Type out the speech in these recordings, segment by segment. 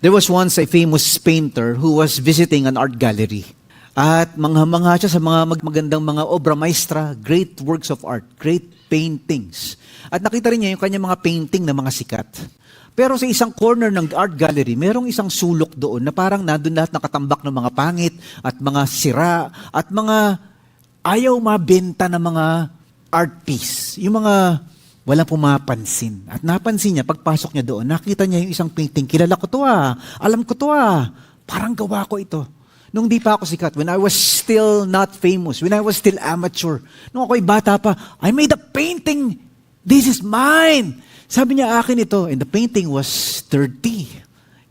There was once a famous painter who was visiting an art gallery. At mangha-mangha siya sa mga magandang mga obra maestra, great works of art, great paintings. At nakita rin niya yung kanyang mga painting na mga sikat. Pero sa isang corner ng art gallery, merong isang sulok doon na parang nandun lahat nakatambak ng mga pangit at mga sira at mga ayaw mabenta na mga art piece. Yung mga walang pumapansin. At napansin niya, pagpasok niya doon, nakita niya yung isang painting. Kilala ko to alam ko to parang gawa ko ito. Nung di pa ako sikat, when I was still not famous, when I was still amateur, nung ako'y bata pa, I made a painting. This is mine. Sabi niya, akin ito. And the painting was dirty.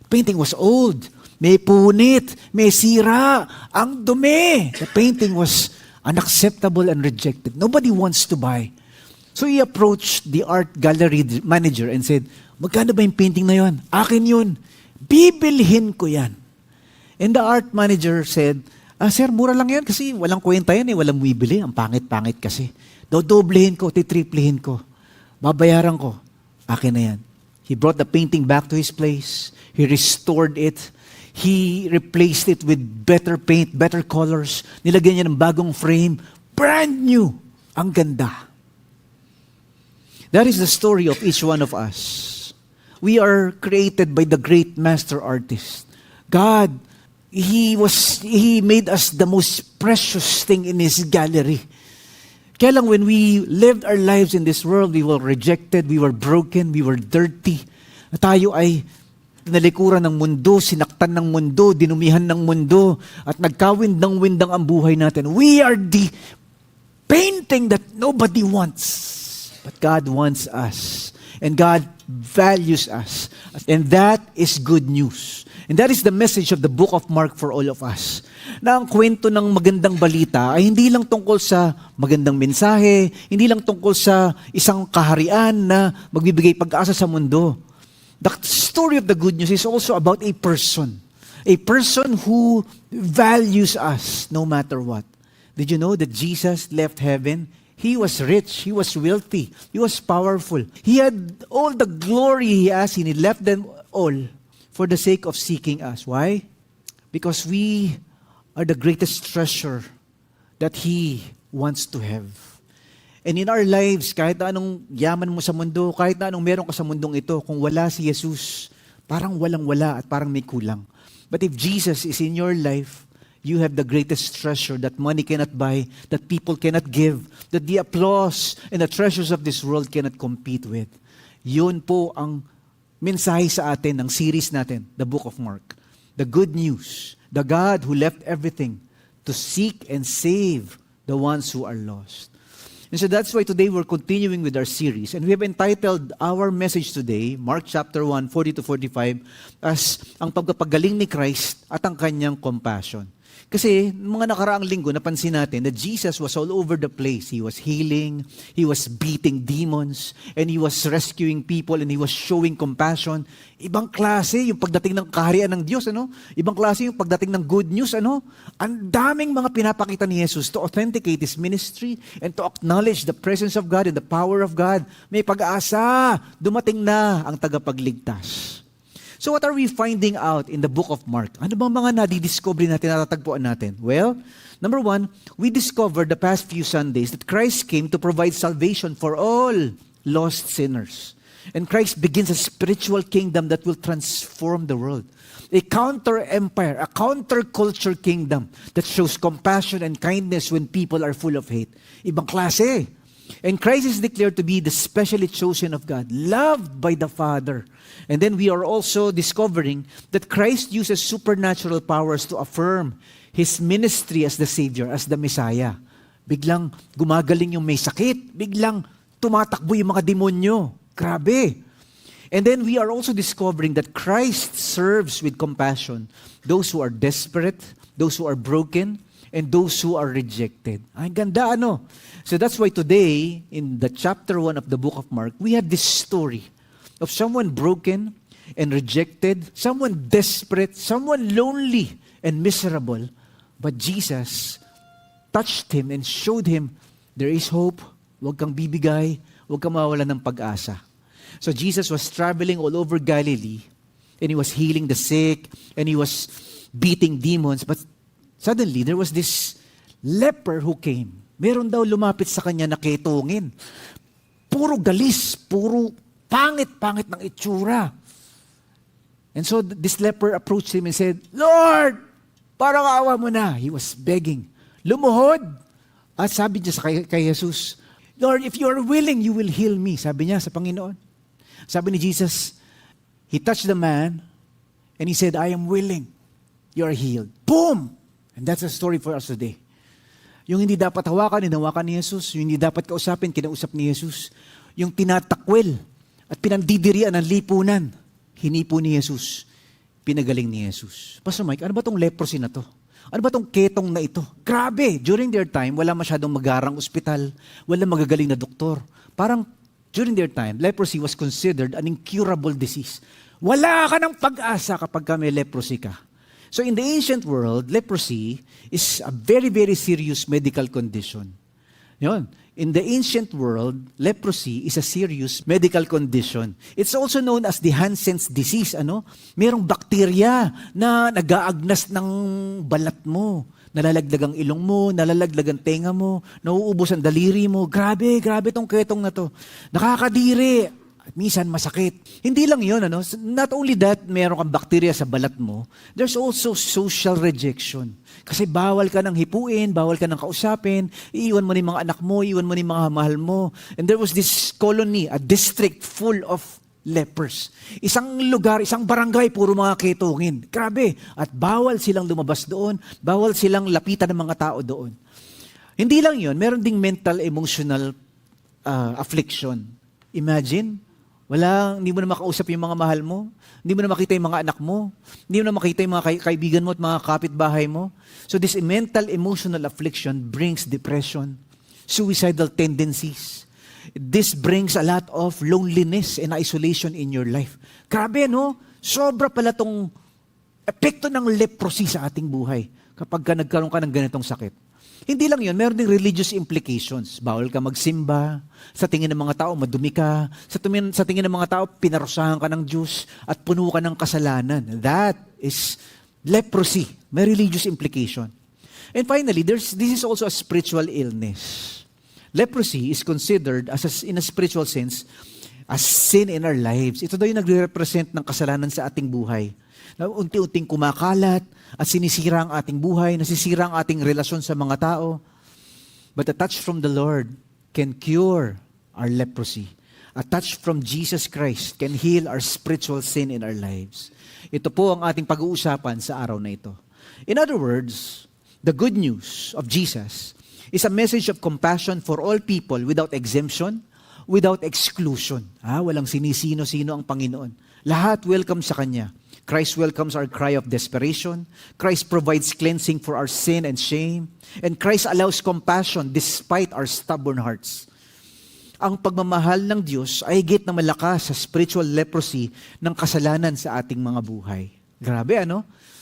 The painting was old. May punit. May sira. Ang dumi. The painting was unacceptable and rejected. Nobody wants to buy. So he approached the art gallery manager and said, magkano ba yung painting na yun? Akin yun. Bibilhin ko yan. And the art manager said, sir, mura lang yan kasi walang kwenta yan walang bibili. Ang pangit-pangit kasi. Dodoblehin ko, titriplihin ko. Babayaran ko. Akin na yan. He brought the painting back to his place. He restored it. He replaced it with better paint, better colors. Nilagyan niya ng bagong frame. Brand new. Ang ganda. That is the story of each one of us. We are created by the great master artist. God, He made us the most precious thing in His gallery. Kaya lang when we lived our lives in this world, we were rejected, we were broken, we were dirty. At tayo ay nalikuran ng mundo, sinaktan ng mundo, dinumihan ng mundo, at nagkawindang-windang ang buhay natin. We are the painting that nobody wants. But God wants us. And God values us. And that is good news. And that is the message of the book of Mark for all of us. Na ang kwento ng magandang balita ay hindi lang tungkol sa magandang mensahe, hindi lang tungkol sa isang kaharian na magbibigay pag-asa sa mundo. The story of the good news is also about a person. A person who values us no matter what. Did you know that Jesus left heaven? He was rich, he was wealthy, he was powerful. He had all the glory he has, and he left them all for the sake of seeking us. Why? Because we are the greatest treasure that He wants to have. And in our lives, kahit na anong yaman mo sa mundo, kahit na anong meron ka sa mundong ito, kung wala si Jesus, parang walang-wala at parang may kulang. But if Jesus is in your life, you have the greatest treasure that money cannot buy, that people cannot give, that the applause and the treasures of this world cannot compete with. Yun po ang mensahe sa atin ng series natin, the Book of Mark. The good news, the God who left everything to seek and save the ones who are lost. And so that's why today we're continuing with our series. And we have entitled our message today, Mark chapter 1, 40 to 45, as ang pagpapagaling ni Christ at ang kanyang compassion. Kasi mga nakaraang linggo, napansin natin that Jesus was all over the place. He was healing, He was beating demons, and He was rescuing people, and He was showing compassion. Ibang klase yung pagdating ng kaharian ng Diyos, Ibang klase yung pagdating ng good news, Ang daming mga pinapakita ni Jesus to authenticate His ministry and to acknowledge the presence of God and the power of God. May pag-asa, dumating na ang tagapagligtas. So what are we finding out in the book of Mark? Ano bang mga nadidiscover natin, natatagpuan natin? Well, number one, we discovered the past few Sundays that Christ came to provide salvation for all lost sinners. And Christ begins a spiritual kingdom that will transform the world. A counter-empire, a counter-culture kingdom that shows compassion and kindness when people are full of hate. Ibang klase. And Christ is declared to be the specially chosen of God, loved by the Father. And then we are also discovering that Christ uses supernatural powers to affirm His ministry as the Savior, as the Messiah. Biglang gumagaling yung may sakit, biglang tumatakbo yung mga demonyo. Grabe. And then we are also discovering that Christ serves with compassion those who are desperate, those who are broken, and those who are rejected. Ang ganda, So that's why today, in the chapter 1 of the book of Mark, we have this story of someone broken and rejected, someone desperate, someone lonely and miserable. But Jesus touched him and showed him, there is hope, huwag kang bibigay, huwag kang mawala ng pag-asa. So Jesus was traveling all over Galilee, and he was healing the sick, and he was beating demons. But suddenly, there was this leper who came. Meron daw lumapit sa kanya na ketongin. Puro galis, puro pangit-pangit ng itsura. And so this leper approached him and said, Lord, parang awa mo na. He was begging. Lumuhod. At sabi niya kay Jesus, Lord, if you are willing, you will heal me. Sabi niya sa Panginoon. Sabi ni Jesus, he touched the man and he said, I am willing. You are healed. Boom! And that's a story for us today. Yung hindi dapat hawakan, hinawakan ni Jesus. Yung hindi dapat kausapin, kinausap ni Jesus. Yung tinatakwil at pinandidirian ng lipunan, hinipo ni Jesus. Pinagaling ni Jesus. Pastor Mike, ano ba tong leprosy na to? Ano ba tong ketong na ito? Grabe! During their time, wala masyadong magarang ospital, wala magagaling na doktor. Parang during their time, leprosy was considered an incurable disease. Wala ka ng pag-asa kapag may leprosy ka. So in the ancient world, leprosy is a very, very serious medical condition. Yun. In the ancient world, leprosy is a serious medical condition. It's also known as the Hansen's disease. Merong bakterya na nag-aagnas ng balat mo. Nalalaglag ang ilong mo, nalalaglag ang tenga mo, nauubos ang daliri mo. Grabe tong ketong na to. Nakakadiri. At minsan masakit. Hindi lang yun, Not only that, meron kang bakterya sa balat mo, there's also social rejection. Kasi bawal ka ng hipuin, bawal ka ng kausapin, iiwan mo ni mga anak mo, iiwan mo ni mga mahal mo. And there was this colony, a district full of lepers. Isang lugar, isang barangay, puro mga ketongin. Grabe. At bawal silang lumabas doon, bawal silang lapitan ng mga tao doon. Hindi lang yun, meron ding mental, emotional affliction. Imagine, hindi mo na makausap yung mga mahal mo, hindi mo na makita yung mga anak mo, hindi mo na makita yung mga kaibigan mo at mga kapitbahay mo. So this mental, emotional affliction brings depression, suicidal tendencies. This brings a lot of loneliness and isolation in your life. Grabe, Sobra pala tong epekto ng leprosy sa ating buhay kapag nagkaroon ka ng ganitong sakit. Hindi lang yun, meron ding religious implications. Bawal ka magsimba, sa tingin ng mga tao, madumi ka, sa tingin ng mga tao, pinarusahan ka ng Diyos at puno ka ng kasalanan. That is leprosy. May religious implication. And finally, this is also a spiritual illness. Leprosy is considered, in a spiritual sense, as sin in our lives. Ito daw yung nagre-represent ng kasalanan sa ating buhay. Na unti-unting kumakalat at sinisira ang ating buhay, nasisira ang ating relasyon sa mga tao. But a touch from the Lord can cure our leprosy. A touch from Jesus Christ can heal our spiritual sin in our lives. Ito po ang ating pag-uusapan sa araw na ito. In other words, the good news of Jesus is a message of compassion for all people without exemption, without exclusion. Walang sinisino-sino ang Panginoon. Lahat welcome sa Kanya. Christ welcomes our cry of desperation. Christ provides cleansing for our sin and shame. And Christ allows compassion despite our stubborn hearts. Ang pagmamahal ng Diyos ay higit na malakas sa spiritual leprosy ng kasalanan sa ating mga buhay. Grabe,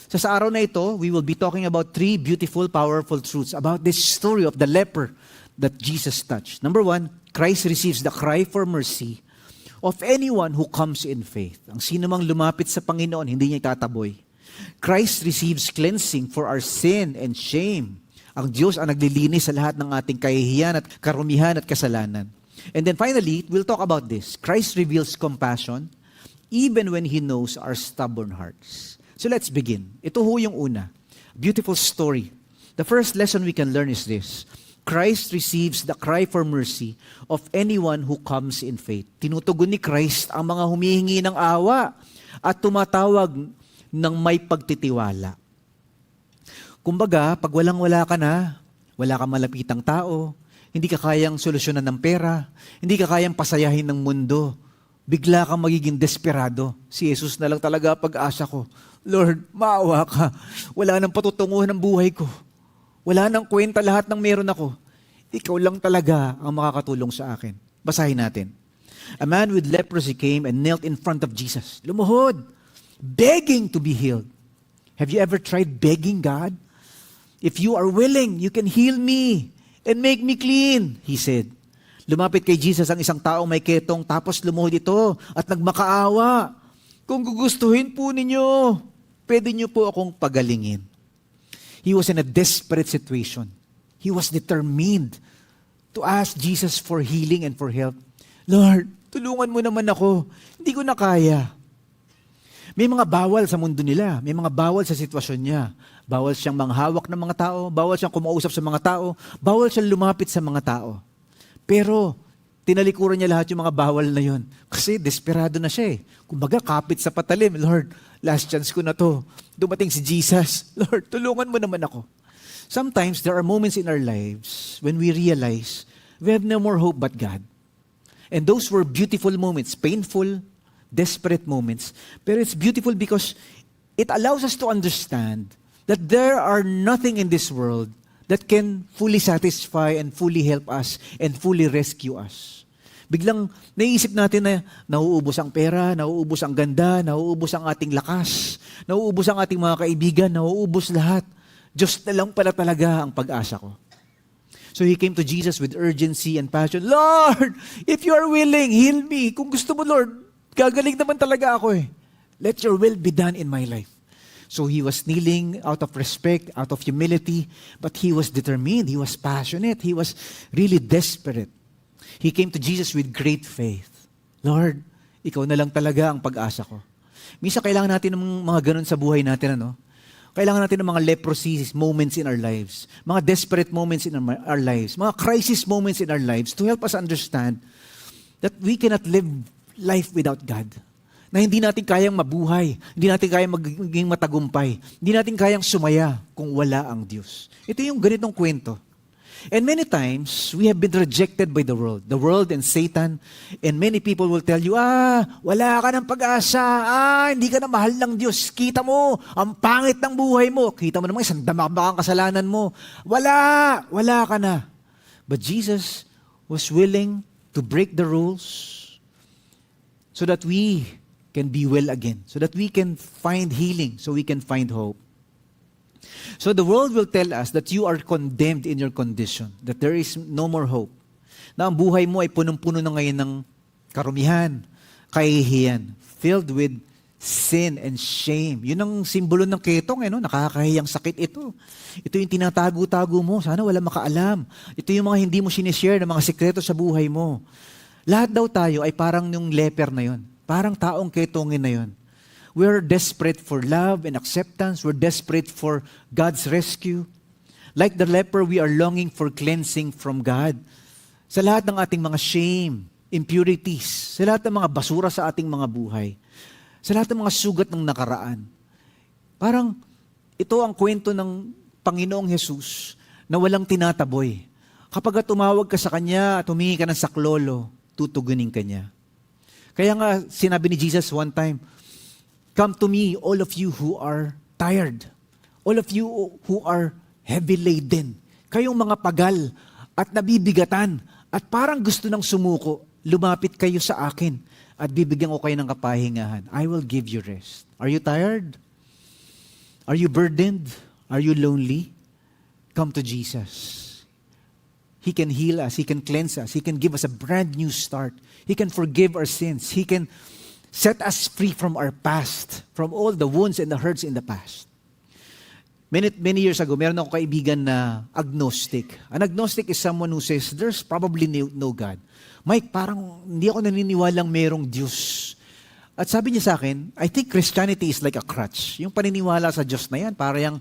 So sa araw na ito, we will be talking about 3 beautiful, powerful truths about this story of the leper that Jesus touched. Number 1, Christ receives the cry for mercy of anyone who comes in faith. Ang sino mang lumapit sa Panginoon, hindi niya itataboy. Christ receives cleansing for our sin and shame. Ang Diyos ang naglilinis sa lahat ng ating kahihiyan at karumihan at kasalanan. And then finally, we'll talk about this. Christ reveals compassion even when He knows our stubborn hearts. So let's begin. Ito ho yung una. Beautiful story. The first lesson we can learn is this. Christ receives the cry for mercy of anyone who comes in faith. Tinutugon ni Christ ang mga humihingi ng awa at tumatawag ng may pagtitiwala. Kumbaga, pag walang-wala ka na, wala kang malapitang tao, hindi ka kayang solusyonan ng pera, hindi ka kayang pasayahin ng mundo, bigla kang magiging desperado. Si Jesus na lang talaga pag-asa ko. Lord, maawa ka. Wala nang patutunguhan ng buhay ko. Wala nang kwenta lahat ng meron ako. Ikaw lang talaga ang makakatulong sa akin. Basahin natin. A man with leprosy came and knelt in front of Jesus. Lumuhod, begging to be healed. Have you ever tried begging God? If you are willing, you can heal me and make me clean, he said. Lumapit kay Jesus ang isang taong may ketong tapos lumuhod ito at nagmakaawa. Kung gugustuhin po ninyo, pwede niyo po akong pagalingin. He was in a desperate situation. He was determined to ask Jesus for healing and for help. Lord, tulungan mo naman ako. Hindi ko na kaya. May mga bawal sa mundo nila. May mga bawal sa sitwasyon niya. Bawal siyang manghawak ng mga tao. Bawal siyang kumausap sa mga tao. Bawal siyang lumapit sa mga tao. Pero, tinalikuran niya lahat yung mga bawal na yun. Kasi desperado na siya eh. Kumbaga, kapit sa patalim. Lord, last chance ko na to. Dumating si Jesus. Lord, tulungan mo naman ako. Sometimes, there are moments in our lives when we realize we have no more hope but God. And those were beautiful moments, painful, desperate moments. Pero it's beautiful because it allows us to understand that there are nothing in this world that can fully satisfy and fully help us and fully rescue us. Biglang naiisip natin na nauubos ang pera, nauubos ang ganda, nauubos ang ating lakas, nauubos ang ating mga kaibigan, nauubos lahat. Diyos na lang pala talaga ang pag-asa ko. So he came to Jesus with urgency and passion. Lord, if you are willing, heal me. Kung gusto mo, Lord, gagaling naman talaga ako eh. Let your will be done in my life. So he was kneeling out of respect, out of humility, but he was determined, he was passionate, he was really desperate. He came to Jesus with great faith. Lord, ikaw na lang talaga ang pag-asa ko. Minsan kailangan natin ng mga ganun sa buhay natin, ano? Kailangan natin ng mga leprosy moments in our lives, mga desperate moments in our lives, mga crisis moments in our lives to help us understand that we cannot live life without God. Na hindi natin kayang mabuhay, hindi natin kayang maging matagumpay, hindi natin kayang sumaya kung wala ang Diyos. Ito yung ganitong kwento. And many times, we have been rejected by the world and Satan, and many people will tell you, wala ka ng pag-asa, hindi ka na mahal ng Diyos, kita mo, ang pangit ng buhay mo, kita mo naman, isang damakbakang kasalanan mo, wala ka na. But Jesus was willing to break the rules so that we can be well again, so that we can find healing, so we can find hope. So the world will tell us that you are condemned in your condition, that there is no more hope. Na ang buhay mo ay punong-puno na ngayon ng karumihan, kahihiyan, filled with sin and shame. Yun ang simbolo ng ketong, nakakahiyang sakit ito. Ito yung tinatago-tago mo, sana wala makaalam. Ito yung mga hindi mo sinishare ng mga sikreto sa buhay mo. Lahat daw tayo ay parang yung leper na yun. Parang taong ketongin na yun. We're desperate for love and acceptance. We're desperate for God's rescue. Like the leper, we are longing for cleansing from God. Sa lahat ng ating mga shame, impurities, sa lahat ng mga basura sa ating mga buhay, sa lahat ng mga sugat ng nakaraan. Parang ito ang kwento ng Panginoong Jesus na walang tinataboy. Kapag tumawag ka sa Kanya at humingi ka ng saklolo, tutugunin ka niya. Kaya nga, sinabi ni Jesus one time, come to me, all of you who are tired. All of you who are heavy laden. Kayong mga pagal at nabibigatan at parang gusto nang sumuko, lumapit kayo sa akin at bibigyan ko kayo ng kapahingahan. I will give you rest. Are you tired? Are you burdened? Are you lonely? Come to Jesus. He can heal us. He can cleanse us. He can give us a brand new start. He can forgive our sins. He can set us free from our past, from all the wounds and the hurts in the past. Many years ago, meron akong kaibigan na agnostic. An agnostic is someone who says, there's probably no God. Mike, parang hindi ako naniniwalang merong Diyos. At sabi niya sa akin, I think Christianity is like a crutch. Yung paniniwala sa Diyos na yan, para yung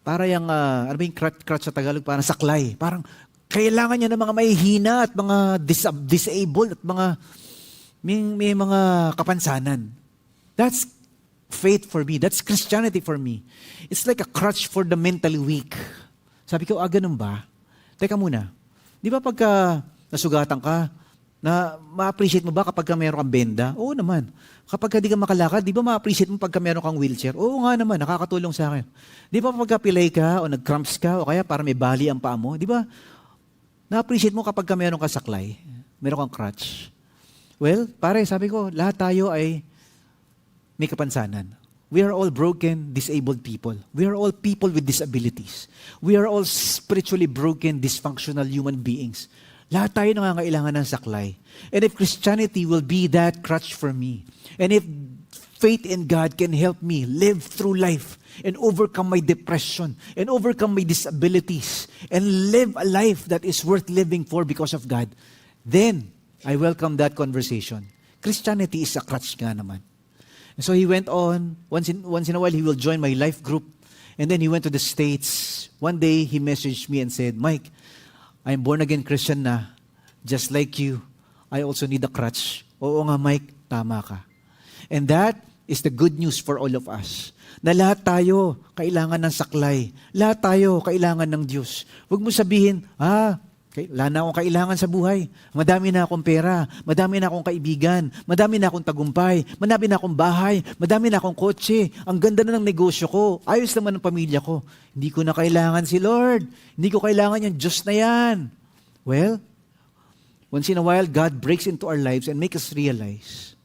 ano ba yung crutch sa Tagalog? Parang saklay. Parang kailangan niya ng mga mahihina at mga disabled at mga may mga kapansanan. That's faith for me. That's Christianity for me. It's like a crutch for the mentally weak. Sabi ko, ganun ba? Teka muna. Di ba pagka nasugatan ka, na ma-appreciate mo ba kapag meron kang benda? Oo naman. Kapag di ka makalakad, di ba ma-appreciate mo pagka meron kang wheelchair? Oo nga naman, nakakatulong sa akin. Di ba pagka pilay ka o nag-cramps ka o kaya para may bali ang paa mo? Di ba na-appreciate mo kapag meron kang saklay, meron kang crutch? Well, pare, sabi ko, lahat tayo ay may kapansanan. We are all broken, disabled people. We are all people with disabilities. We are all spiritually broken, dysfunctional human beings. Lahat tayo nangangailangan ng saklay. And if Christianity will be that crutch for me, and if faith in God can help me live through life and overcome my depression and overcome my disabilities and live a life that is worth living for because of God, then I welcome that conversation. Christianity is a crutch nga naman. And so he went on. Once in a while, he will join my life group. And then he went to the States. One day, he messaged me and said, Mike, I'm born-again Christian na. Just like you, I also need a crutch. Oo nga, Mike, tama ka. And that is the good news for all of us. Na lahat tayo kailangan ng saklay. Lahat tayo kailangan ng Diyos. Huwag mo sabihin, wala na akong kailangan sa buhay. Madami na akong pera, madami na akong kaibigan, madami na akong tagumpay, madami na akong bahay, madami na akong kotse, ang ganda na ng negosyo ko, ayos naman ang pamilya ko. Hindi ko na kailangan si Lord. Hindi ko kailangan yung Diyos na yan. Well, once in a while, God breaks into our lives and makes us realize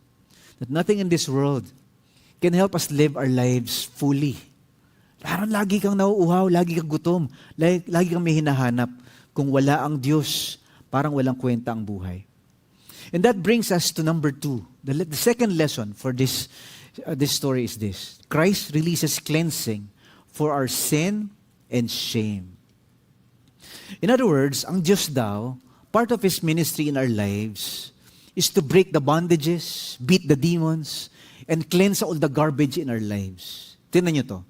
that nothing in this world can help us live our lives fully. Parang lagi kang nauuhaw, lagi kang gutom, lagi kang may hinahanap. Kung wala ang Diyos, parang walang kwenta ang buhay. And that brings us to number 2. The second lesson for this story is this. Christ releases cleansing for our sin and shame. In other words, ang Diyos daw, part of His ministry in our lives is to break the bondages, beat the demons, and cleanse all the garbage in our lives. Tingnan niyo to.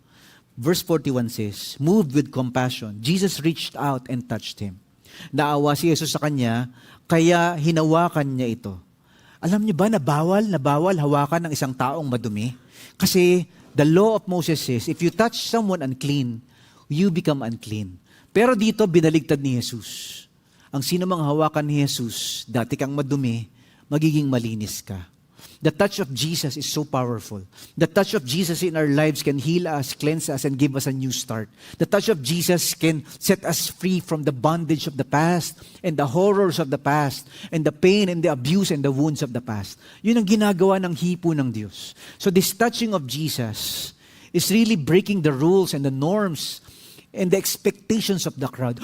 Verse 41 says, moved with compassion, Jesus reached out and touched him. Naawa si Jesus sa kanya, kaya hinawakan niya ito. Alam niyo ba na bawal hawakan ng isang taong madumi? Kasi the law of Moses says, if you touch someone unclean, you become unclean. Pero dito, binaligtad ni Jesus. Ang sino mang hawakan ni Jesus, dati kang madumi, magiging malinis ka. The touch of Jesus is so powerful. The touch of Jesus in our lives can heal us, cleanse us, and give us a new start. The touch of Jesus can set us free from the bondage of the past and the horrors of the past and the pain and the abuse and the wounds of the past. Yun ang ginagawa ng hipo ng Diyos. So this touching of Jesus is really breaking the rules and the norms and the expectations of the crowd.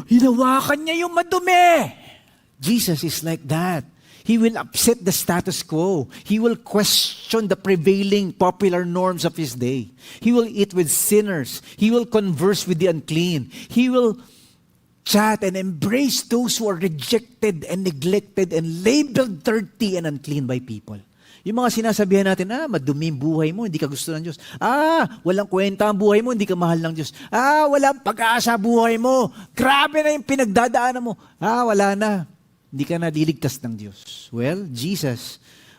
Hinawakan niya yung madumi! Jesus is like that. He will upset the status quo. He will question the prevailing popular norms of his day. He will eat with sinners. He will converse with the unclean. He will chat and embrace those who are rejected and neglected and labeled dirty and unclean by people. Yung mga sinasabihan natin, madumi ang buhay mo, hindi ka gusto ng Diyos. Walang kwenta ang buhay mo, hindi ka mahal ng Diyos. Walang pag-asa buhay mo. Grabe na yung pinagdadaanan mo. Wala na. Hindi ka naliligtas ng Diyos. Well, Jesus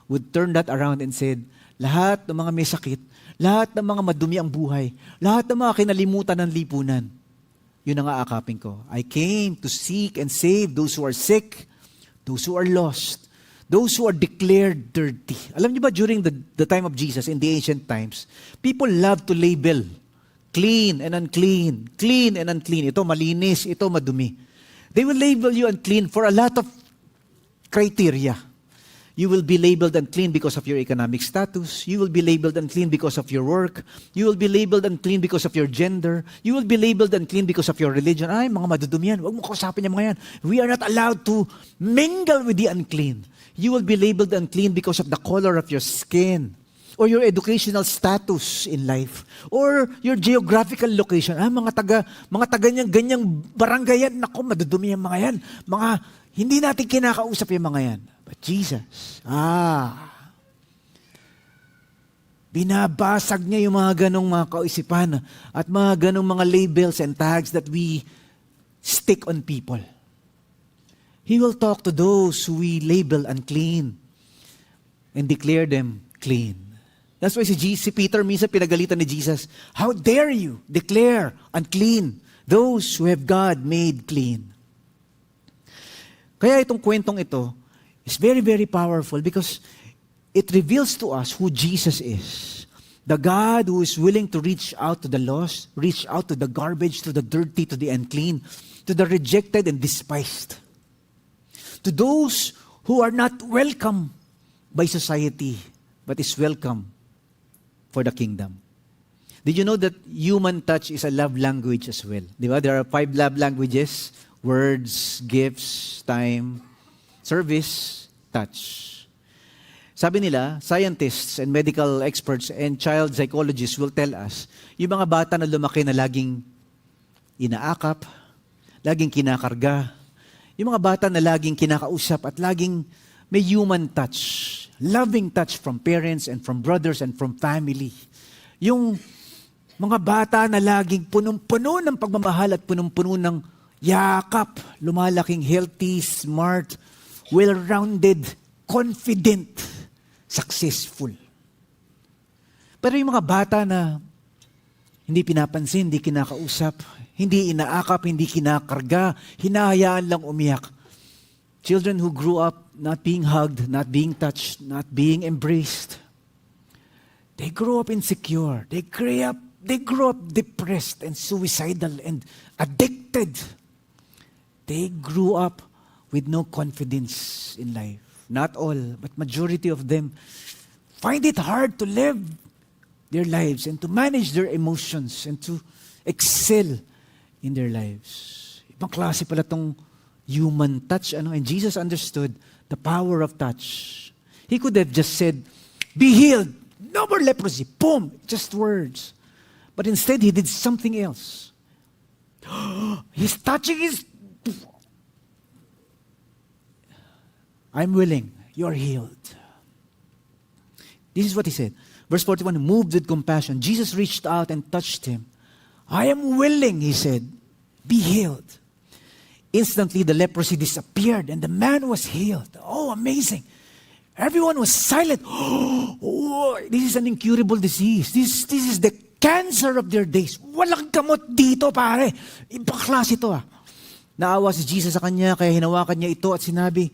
would turn that around and said, lahat ng mga may sakit, lahat ng mga madumi ang buhay, lahat ng mga kinalimutan ng lipunan, yun ang aakapin ko. I came to seek and save those who are sick, those who are lost, those who are declared dirty. Alam niyo ba, during the time of Jesus, in the ancient times, people loved to label clean and unclean, clean and unclean. Ito malinis, ito madumi. They will label you unclean for a lot of criteria. You will be labeled unclean because of your economic status. You will be labeled unclean because of your work. You will be labeled unclean because of your gender. You will be labeled unclean because of your religion. Mga madudumi yan. Huwag mo kausapin yung mga yan. We are not allowed to mingle with the unclean. You will be labeled unclean because of the color of your skin, or your educational status in life, or your geographical location. Mga taga ganyang barangay yan, naku, madudumi yung mga yan. Mga, hindi natin kinakausap yung mga yan. But Jesus, binabasag niya yung mga ganong mga kaisipan at mga ganong mga labels and tags that we stick on people. He will talk to those who we label unclean and declare them clean. That's why si Peter minsan pinagalitan ni Jesus, how dare you declare unclean those who have God made clean. Kaya itong kwentong ito is very, very powerful because it reveals to us who Jesus is. The God who is willing to reach out to the lost, reach out to the garbage, to the dirty, to the unclean, to the rejected and despised. To those who are not welcome by society, but is welcome for the kingdom. Did you know that human touch is a love language as well? Di ba? There are 5 love languages: words, gifts, time, service, touch. Sabi nila, scientists and medical experts and child psychologists will tell us, yung mga bata na lumaki na laging inaakap, laging kinakarga, yung mga bata na laging kinakausap at laging may human touch, loving touch from parents and from brothers and from family. Yung mga bata na laging punong-puno ng pagmamahal at punong-puno ng yakap, lumalaking healthy, smart, well-rounded, confident, successful. Pero yung mga bata na hindi pinapansin, hindi kinakausap, hindi inaakap, hindi kinakarga, hinahayaan lang umiyak. Children who grew up not being hugged, not being touched, not being embraced, they grow up insecure. They grow up depressed and suicidal and addicted. They grew up with no confidence in life. Not all, but majority of them find it hard to live their lives and to manage their emotions and to excel in their lives. Ibang klase pala tong human touch. And Jesus understood the power of touch. He could have just said, be healed, no more leprosy, boom, just words. But instead, he did something else. He's touching his... I'm willing, you're healed. This is what he said. Verse 41, moved with compassion, Jesus reached out and touched him. I am willing, he said, be healed. Instantly, the leprosy disappeared and the man was healed. Oh, amazing. Everyone was silent. Oh, this is an incurable disease. This is the cancer of their days. Walang gamot dito, pare. Ibang klase ito. Naawa si Jesus sa kanya, kaya hinawakan niya ito at sinabi,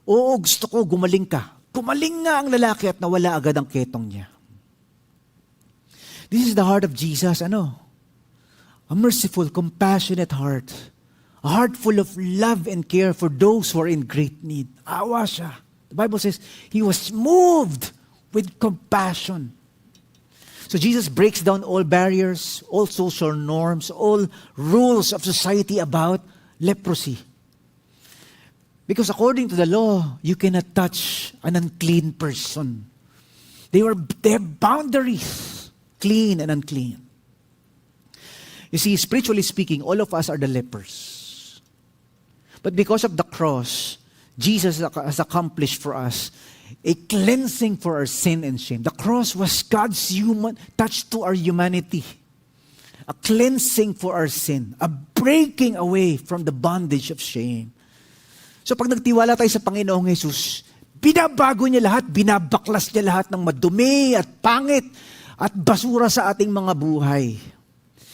oo, gusto ko, gumaling ka. Gumaling nga ang lalaki at nawala agad ang ketong niya. This is the heart of Jesus, A merciful, compassionate heart. A heart full of love and care for those who are in great need. Awa siya. The Bible says, He was moved with compassion. So Jesus breaks down all barriers, all social norms, all rules of society about leprosy. Because according to the law, you cannot touch an unclean person. They have boundaries, clean and unclean. You see, spiritually speaking, all of us are the lepers. But because of the cross, Jesus has accomplished for us a cleansing for our sin and shame. The cross was God's human touch to our humanity. A cleansing for our sin. A breaking away from the bondage of shame. So pag nagtiwala tayo sa Panginoong Jesus, binabago niya lahat, binabaklas niya lahat ng madumi at pangit at basura sa ating mga buhay.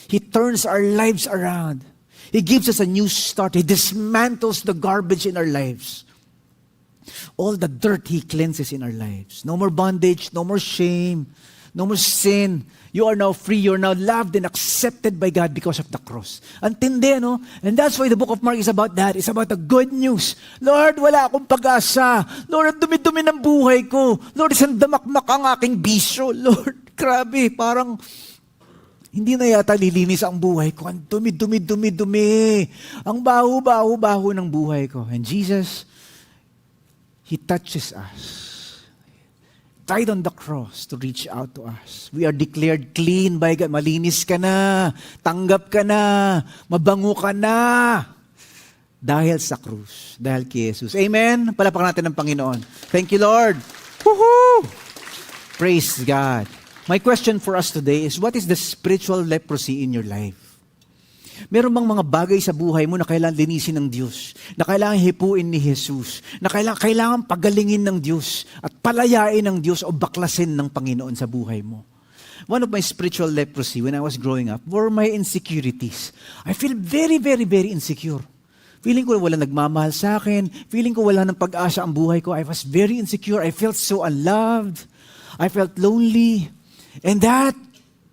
He turns our lives around. He gives us a new start. He dismantles the garbage in our lives. All the dirt He cleanses in our lives. No more bondage, no more shame, no more sin. You are now free. You are now loved and accepted by God because of the cross. Antindi, And that's why the book of Mark is about that. It's about the good news. Lord, wala akong pag-asa. Lord, ang dumi-dumi ng buhay ko. Lord, isang damakmak ang aking bisyo. Lord, grabe, parang hindi na yata lilinis ang buhay ko. Ang dumi-dumi. Ang baho ng buhay ko. And Jesus, He touches us. Died on the cross to reach out to us. We are declared clean by God. Malinis ka na. Tanggap ka na. Mabango ka na. Dahil sa krus. Dahil kay Jesus. Amen? Palapakan natin ng Panginoon. Thank you, Lord. Woohoo! Praise God. My question for us today is, what is the spiritual leprosy in your life? Meron bang mga bagay sa buhay mo na kailangan linisin ng Diyos, na kailangan hipuin ni Jesus, na kailangan pagalingin ng Diyos at palayain ng Diyos o baklasin ng Panginoon sa buhay mo? One of my spiritual leprosy when I was growing up were my insecurities. I feel very, very, very insecure. Feeling ko wala nagmamahal sa akin. Feeling ko wala ng pag-asa ang buhay ko. I was very insecure. I felt so unloved. I felt lonely. And that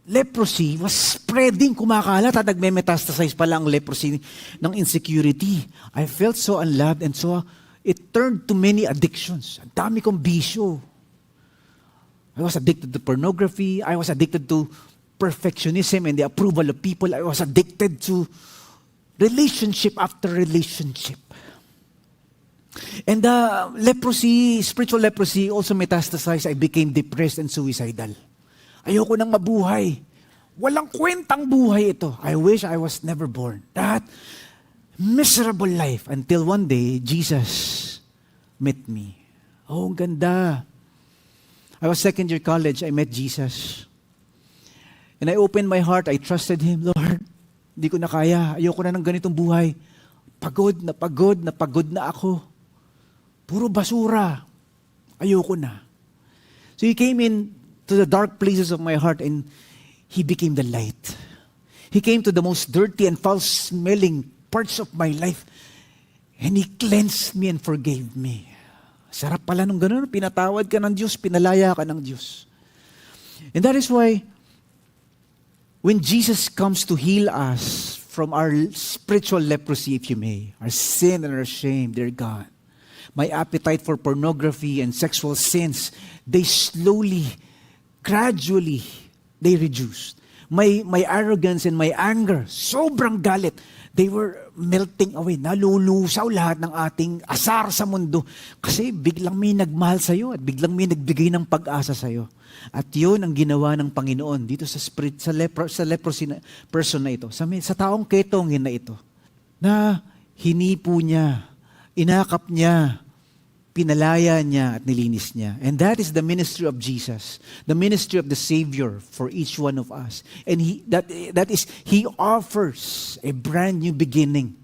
leprosy was spreading, kumakalat at nagme-metastasize pala ang leprosy ng insecurity. I felt so unloved and so it turned to many addictions. Ang dami kong bisyo. I was addicted to pornography. I was addicted to perfectionism and the approval of people. I was addicted to relationship after relationship. And leprosy, spiritual leprosy also metastasized. I became depressed and suicidal. Ayoko nang mabuhay. Walang kwentang buhay ito. I wish I was never born. That miserable life until one day, Jesus met me. Oh, ang ganda. I was second year college. I met Jesus. And I opened my heart. I trusted Him. Lord, hindi ko na kaya. Ayoko na ng ganitong buhay. Pagod na ako. Puro basura. Ayoko na. So He came in to the dark places of my heart and He became the light. He came to the most dirty and foul-smelling parts of my life and He cleansed me and forgave me. Sarap pala nung ganun. Pinatawad ka ng Diyos, pinalaya ka ng Diyos. And that is why when Jesus comes to heal us from our spiritual leprosy, if you may, our sin and our shame, dear God, my appetite for pornography and sexual sins, they slowly, gradually, they reduced. My arrogance and my anger, sobrang galit, they were melting away. Nalulusaw lahat ng ating asar sa mundo. Kasi biglang may nagmahal sa'yo at biglang may nagbigay ng pag-asa sa'yo. At yun ang ginawa ng Panginoon dito sa leprosy person na ito, sa taong ketongin na ito, na hinipo niya, inakap niya, pinalaya niya at nilinis niya. And that is the ministry of Jesus, the ministry of the Savior for each one of us. And He offers a brand new beginning.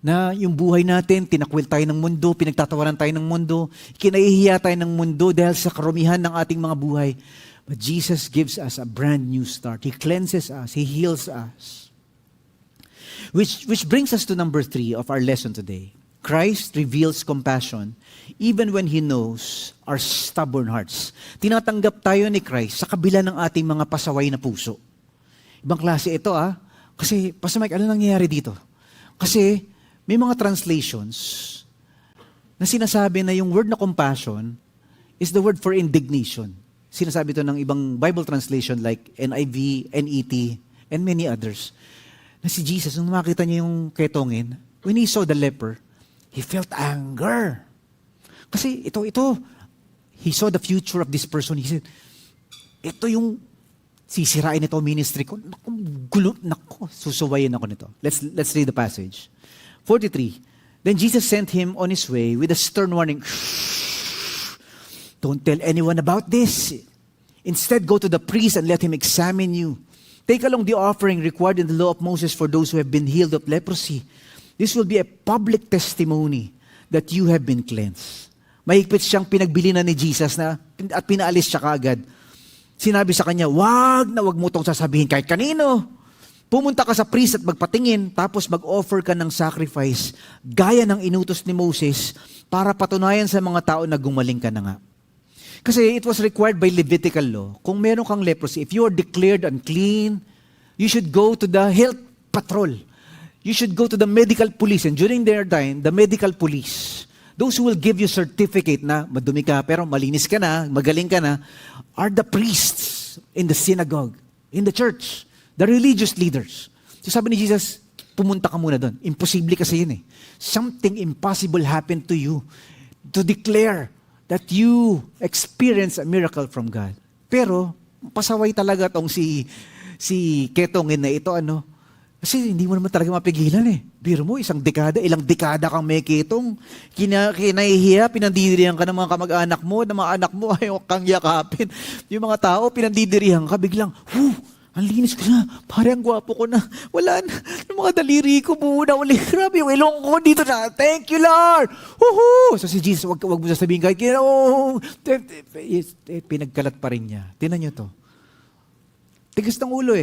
Na yung buhay natin, tinakwil tayo ng mundo, pinagtatawanan tayo ng mundo, kinaihiya tayo ng mundo dahil sa karumihan ng ating mga buhay. But Jesus gives us a brand new start. He cleanses us. He heals us. Which brings us to number 3 of our lesson today. Christ reveals compassion even when He knows our stubborn hearts. Tinatanggap tayo ni Christ sa kabila ng ating mga pasaway na puso. Ibang klase ito Kasi, Pastor Mike, ano nangyayari dito? Kasi, may mga translations na sinasabi na yung word na compassion is the word for indignation. Sinasabi ito ng ibang Bible translation like NIV, NET, and many others. Na si Jesus, nung makita niya yung ketongin, when He saw the leper, He felt anger. Kasi ito, He saw the future of this person. He said, ito yung sisirain nito ministry ko. Naku, susuwayin ako nito. Let's read the passage. 43. Then Jesus sent him on his way with a stern warning. Shh, don't tell anyone about this. Instead, go to the priest and let him examine you. Take along the offering required in the law of Moses for those who have been healed of leprosy. This will be a public testimony that you have been cleansed. Mahigpit siyang pinagbili na ni Jesus at pinaalis siya kaagad. Sinabi sa kanya, wag mo itong sasabihin kahit kanino. Pumunta ka sa priest at magpatingin, tapos mag-offer ka ng sacrifice, gaya ng inutos ni Moses, para patunayan sa mga tao na gumaling ka na nga. Kasi it was required by Levitical law. Kung meron kang leprosy, if you are declared unclean, you should go to the health patrol. You should go to the medical police. And during their time, the medical police, those who will give you certificate na madumi ka, pero malinis ka na, magaling ka na, are the priests in the synagogue, in the church. The religious leaders. So sabi ni Jesus, pumunta ka muna doon. Imposible kasi yun Something impossible happened to you to declare that you experience a miracle from God. Pero, pasaway talaga tong si ketongin na ito, Kasi hindi mo naman talaga mapigilan Biro mo, ilang dekada kang may ketong, kinahihiya, pinandidirihan ka ng mga kamag-anak mo, ng mga anak mo, ayaw kang yakapin. Yung mga tao, pinandidirihan ka, biglang, ang linis ko na, pare ang gwapo ko na, wala na, yung mga daliri ko muna uli, grabe yung ilong ko dito na, thank you Lord! Woohoo! So si Jesus, wag mo sasabihin kahit pinagkalat pa rin niya. Tingnan niyo to. Tigas ng ulo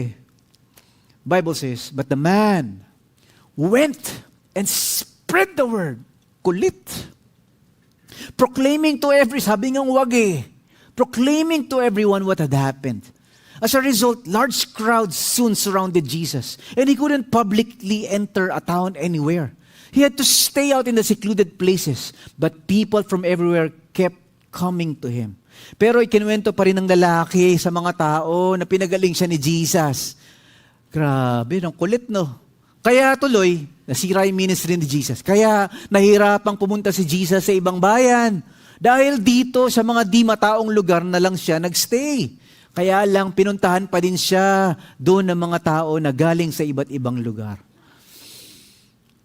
Bible says, but the man went and spread the word. Kulit. Proclaiming to sabi ngang wag proclaiming to everyone what had happened. As a result, large crowds soon surrounded Jesus, and He couldn't publicly enter a town anywhere. He had to stay out in the secluded places, but people from everywhere kept coming to Him. Pero ikinuwento pa rin ng lalaki sa mga tao na pinagaling siya ni Jesus. Grabe, ang kulit, no? Kaya tuloy, nasira yung ministry ni Jesus. Kaya nahirapang pumunta si Jesus sa ibang bayan. Dahil dito sa mga di mataong lugar na lang siya nagstay. Kaya lang pinuntahan pa din siya doon ng mga tao na galing sa iba't ibang lugar.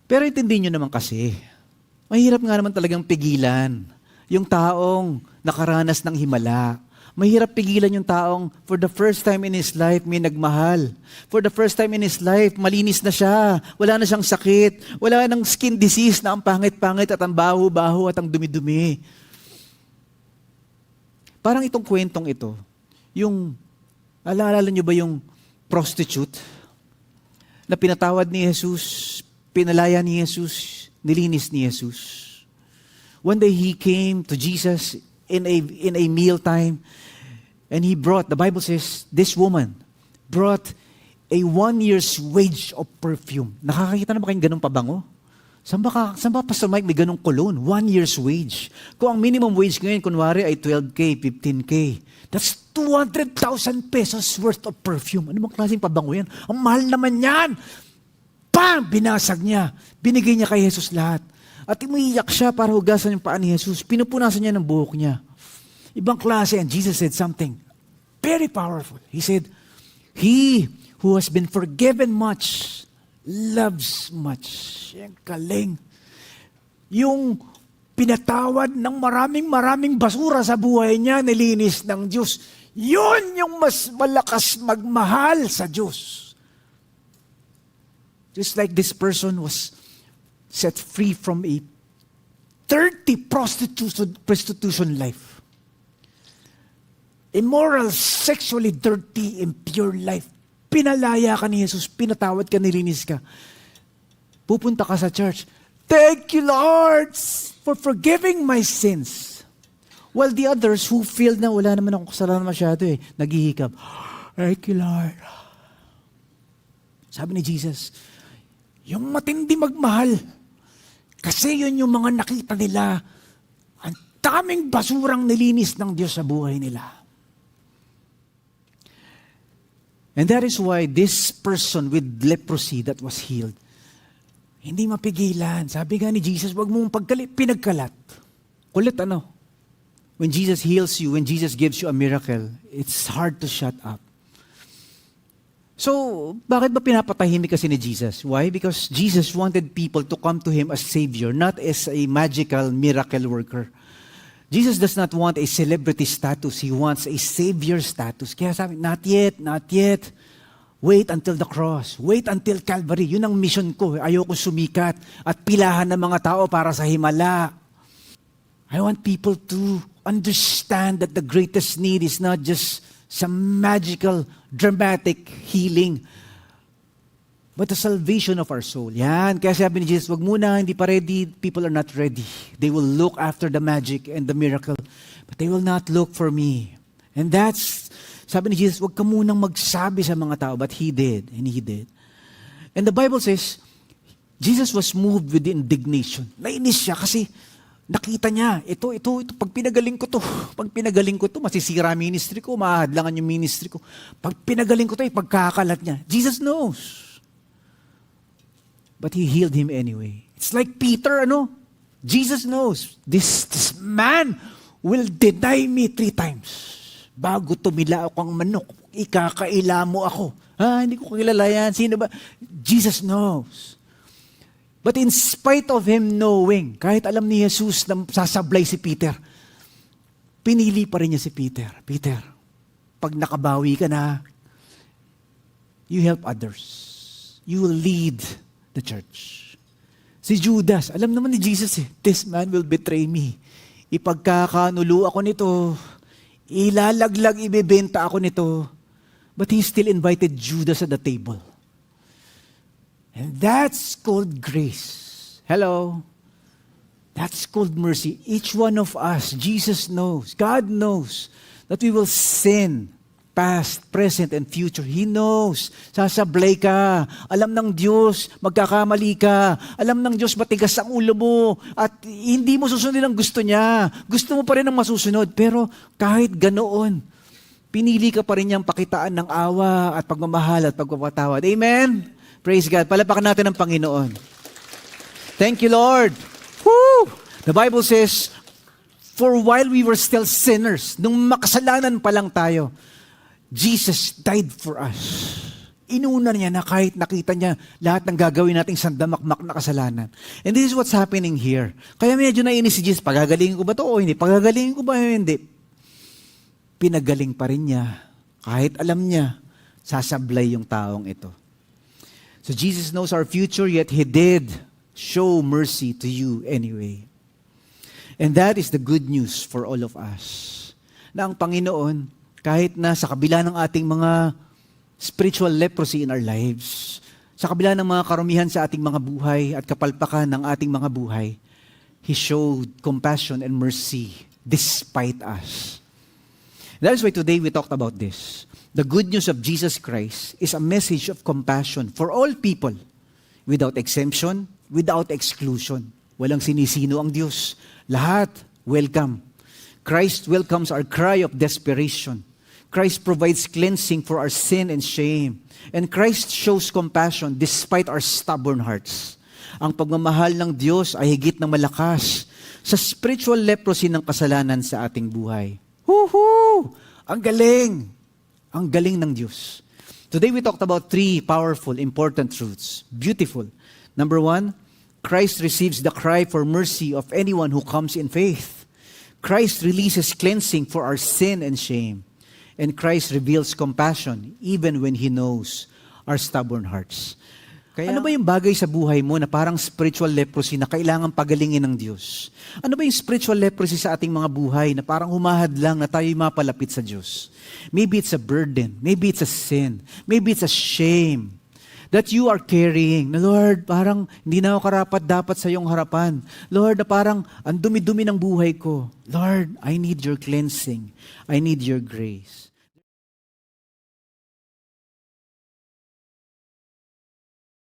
Pero intindihin nyo naman kasi, mahirap nga naman talagang pigilan yung taong nakaranas ng himala. Mahirap pigilan yung taong for the first time in his life may nagmahal. For the first time in his life, malinis na siya. Wala na siyang sakit. Wala nang skin disease na ang pangit-pangit at ang baho-baho at ang dumi-dumi. Parang itong kwentong ito, yung, alaalala niyo ba yung prostitute na pinatawad ni Jesus, pinalaya ni Jesus, nilinis ni Jesus. One day he came to Jesus in a mealtime, and he brought, the Bible says, this woman brought a 1 year's wage of perfume. Nakakakita na ba kayong ganong pabango? Saan ba Pastor Mike may ganong cologne? 1 year's wage. Kung ang minimum wage ngayon, kunwari ay 12K, 15K, that's 200,000 pesos worth of perfume. Ano bang klaseng pabango yan? Ang mahal naman yan! Bam! Binasag niya. Binigay niya kay Jesus lahat. At umiiyak siya para hugasan yung paa ni Jesus. Pinupunasan niya ng buhok niya. Ibang klase. And Jesus said something very powerful. He said, "He who has been forgiven much, loves much." Yan galing. Yung pinatawad ng maraming basura sa buhay niya, nilinis ng Diyos. Yun yung mas malakas magmahal sa Diyos. Just like this person was set free from a 30 prostitution life. Immoral, sexually dirty, impure life. Pinalaya ka ni Jesus, pinatawad ka, nilinis ka. Pupunta ka sa church. Thank you, Lord, for forgiving my sins. While the others who feel na wala naman akong kasalanan masyado naghihikab. Thank you, Lord. Sabi ni Jesus, yung matindi magmahal, kasi yun yung mga nakita nila, ang daming basurang nilinis ng Diyos sa buhay nila. And that is why this person with leprosy that was healed, hindi mapigilan. Sabi nga ni Jesus, wag mong pinagkalat. Kulit ano? When Jesus heals you, when Jesus gives you a miracle, it's hard to shut up. So, bakit ba pinapatahimik kasi ni Jesus? Why? Because Jesus wanted people to come to Him as Savior, not as a magical miracle worker. Jesus does not want a celebrity status. He wants a Savior status. Kaya sabi, not yet, not yet. Wait until the cross. Wait until Calvary. Yun ang mission ko. Ayoko sumikat at pilahan ng mga tao para sa himala. I want people to understand that the greatest need is not just some magical, dramatic healing, but the salvation of our soul. Yan. Kaya sabi ni Jesus, wag muna, hindi pa ready. People are not ready. They will look after the magic and the miracle, but they will not look for me. And that's, sabi ni Jesus, wag ka munang magsabi sa mga tao, but He did, and He did. And the Bible says, Jesus was moved with indignation. Nainis siya kasi nakita niya, ito, pag pinagaling ko to, masisira ministry ko, mahadlangan yung ministry ko. Pag pinagaling ko to, pagkakalat niya. Jesus knows. But He healed him anyway. It's like Peter, Jesus knows, this man will deny me 3 times. Bago tumila ako ang manok, ikakaila mo ako. Hindi ko kilala yan. Sino ba? Jesus knows. But in spite of him knowing, kahit alam ni Jesus na sasablay si Peter, pinili pa rin niya si Peter. Peter, pag nakabawi ka na, you help others. You will lead the church. Si Judas, alam naman ni Jesus this man will betray me. Ipagkakanulo ako nito, ilalaglag, ibebenta ako nito. But he still invited Judas at the table. And that's called grace. Hello? That's called mercy. Each one of us, Jesus knows, God knows that we will sin, past, present, and future. He knows. Sasablay ka. Alam ng Diyos, magkakamali ka. Alam ng Diyos, matigas ang ulo mo. At hindi mo susunod ang gusto niya. Gusto mo pa rin ang masusunod. Pero kahit ganoon, pinili ka pa rin niyang pakitaan ng awa at pagmamahal at pagpapatawad. Amen? Praise God. Palapakan natin ang Panginoon. Thank you, Lord. Woo! The Bible says, for while we were still sinners, nung makasalanan pa lang tayo, Jesus died for us. Inuna niya na kahit nakita niya lahat ng gagawin nating sandamakmak na kasalanan. And this is what's happening here. Kaya medyo nainis si Jesus, pagagalingin ko ba ito o hindi? Pagagalingin ko ba o hindi? Pinagaling pa rin niya. Kahit alam niya, sasablay yung taong ito. So Jesus knows our future, yet He did show mercy to you anyway. And that is the good news for all of us. Na ang Panginoon, kahit na sa kabila ng ating mga spiritual leprosy in our lives, sa kabila ng mga karumihan sa ating mga buhay at kapalpakan ng ating mga buhay, He showed compassion and mercy despite us. That is why today we talked about this. The good news of Jesus Christ is a message of compassion for all people, without exemption, without exclusion. Walang sinisino ang Diyos. Lahat, welcome. Christ welcomes our cry of desperation. Christ provides cleansing for our sin and shame. And Christ shows compassion despite our stubborn hearts. Ang pagmamahal ng Diyos ay higit ng malakas sa spiritual leprosy ng kasalanan sa ating buhay. Woohoo! Ang galing! Ang galing ng Diyos. Today we talked about 3 powerful, important truths. Beautiful. Number 1, Christ receives the cry for mercy of anyone who comes in faith. Christ releases cleansing for our sin and shame. And Christ reveals compassion even when He knows our stubborn hearts. Kaya, ano ba yung bagay sa buhay mo na parang spiritual leprosy na kailangan pagalingin ng Diyos? Ano ba yung spiritual leprosy sa ating mga buhay na parang humahad lang na tayo'y mapalapit sa Diyos? Maybe it's a burden. Maybe it's a sin. Maybe it's a shame that you are carrying. Na Lord, parang hindi na ako karapat dapat sa iyong harapan. Lord, na parang ang dumi-dumi ng buhay ko. Lord, I need your cleansing. I need your grace.